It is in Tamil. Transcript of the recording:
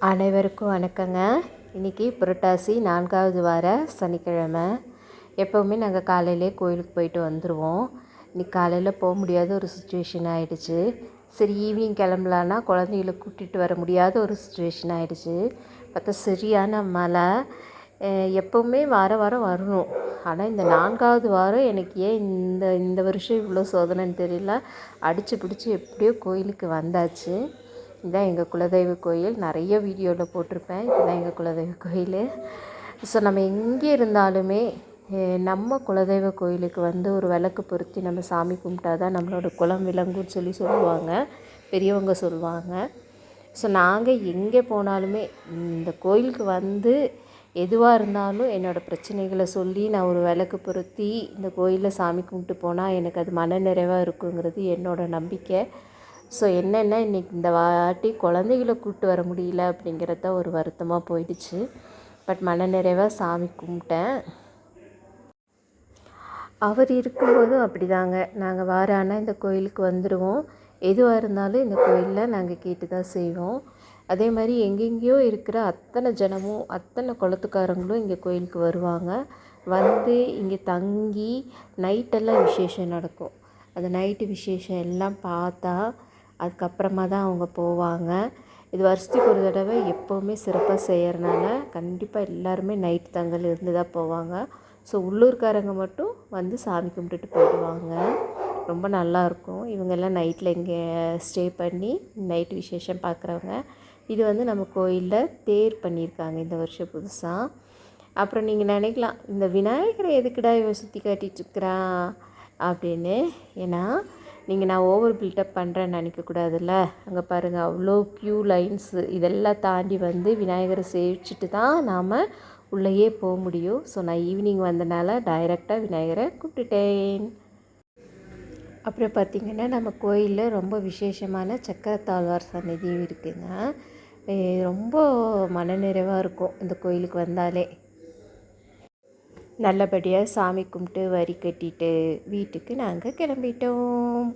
அனைவருக்கும் வணக்கங்க. இன்றைக்கி புரட்டாசி 4வது வார சனிக்கிழமை. எப்போவுமே நாங்கள் காலையிலே கோயிலுக்கு போயிட்டு வந்துடுவோம். இன்றைக்கி காலையில் போக முடியாத ஒரு சுச்சுவேஷன் ஆகிடுச்சு. சரி ஈவினிங் கிளம்பலான்னா குழந்தைகளை கூட்டிகிட்டு வர முடியாத ஒரு சுச்சுவேஷன் ஆகிடுச்சு. பார்த்தா சரியான மழை. எப்போவுமே வாரம் வரணும். ஆனால் இந்த 4வது வாரம் எனக்கு ஏன் இந்த வருஷம் இவ்வளோ சோதனைன்னு தெரியல. அடித்து பிடிச்சி எப்படியோ கோயிலுக்கு வந்தாச்சு. இதுதான் எங்கள் குலதெய்வ கோயில். நிறைய வீடியோவில் போட்டிருப்பேன். இதுதான் எங்கள் குலதெய்வ கோயில். ஸோ நம்ம எங்கே இருந்தாலுமே நம்ம குலதெய்வ கோயிலுக்கு வந்து ஒரு விளக்கு பொருத்தி நம்ம சாமி கும்பிட்டா தான் நம்மளோட குலம் விளங்குன்னு சொல்லுவாங்க, பெரியவங்க சொல்லுவாங்க. ஸோ நாங்கள் எங்கே போனாலுமே இந்த கோயிலுக்கு வந்து எதுவாக இருந்தாலும் என்னோடய பிரச்சனைகளை சொல்லி நான் ஒரு விளக்கு பொருத்தி இந்த கோயிலில் சாமி கும்பிட்டு போனால் எனக்கு அது மன நிறைவாக இருக்குங்கிறது என்னோடய நம்பிக்கை. ஸோ என்னென்னா இன்றைக்கி இந்த வாட்டி குழந்தைகளை கூப்பிட்டு வர முடியல அப்படிங்கிறத ஒரு வருத்தமாக போயிடுச்சு. பட் மனநிறைவாக சாமி கும்பிட்டேன். அவர் இருக்கும்போதும் அப்படி தாங்க. நாங்கள் வாரானா இந்த கோயிலுக்கு வந்துடுவோம். எதுவாக இருந்தாலும் இந்த கோயிலில் நாங்கள் கேட்டு தான் செய்வோம். அதே மாதிரி எங்கெங்கேயோ இருக்கிற அத்தனை ஜனமும் அத்தனை குளத்துக்காரங்களும் இங்கே கோயிலுக்கு வருவாங்க. வந்து இங்கே தங்கி நைட்டெல்லாம் விசேஷம் நடக்கும். அந்த நைட்டு விசேஷம் எல்லாம் பார்த்தா அதுக்கப்புறமா தான் அவங்க போவாங்க. இது வருஷத்துக்கு ஒரு தடவை எப்போவுமே சிறப்பாக செய்கிறனால கண்டிப்பாக எல்லாருமே நைட் தங்கல் இருந்து தான் போவாங்க. ஸோ உள்ளூர்காரங்க மட்டும் வந்து சாமி கும்பிட்டுட்டு போயிடுவாங்க. ரொம்ப நல்லாயிருக்கும். இவங்கெல்லாம் நைட்டில் இங்கே ஸ்டே பண்ணி நைட்டு விசேஷம் பார்க்குறவங்க. இது வந்து நம்ம கோயிலில் தேர் பண்ணியிருக்காங்க இந்த வருஷம் புதுசாக. அப்புறம் நீங்கள் நினைக்கலாம், இந்த விநாயகரை எதுக்குடா இவன் சுற்றி காட்டிகிட்ருக்குறான் அப்படின்னு. ஏன்னா நீங்கள் நான் ஓவர் பில்டப் பண்ணுறேன்னு நினைக்கக்கூடாதுல்ல. அங்கே பாருங்கள், அவ்வளோ க்யூ லைன்ஸு. இதெல்லாம் தாண்டி வந்து விநாயகரை சேவிச்சுட்டு தான் நாம் உள்ளேயே போக முடியும். ஸோ நான் ஈவினிங் வந்தனால டைரெக்டாக விநாயகரை கூப்பிட்டுட்டேன். அப்புறம் பார்த்திங்கன்னா நம்ம கோயிலில் ரொம்ப விசேஷமான சக்கரத்தாழ்வார் சன்னதியும் இருக்குதுங்க. ரொம்ப மனநிறைவாக இருக்கும் இந்த கோயிலுக்கு வந்தாலே. நல்லபடியாக சாமி கும்பிட்டு வரி கட்டிட்டு வீட்டுக்கு நாங்கள் கிளம்பிட்டோம்.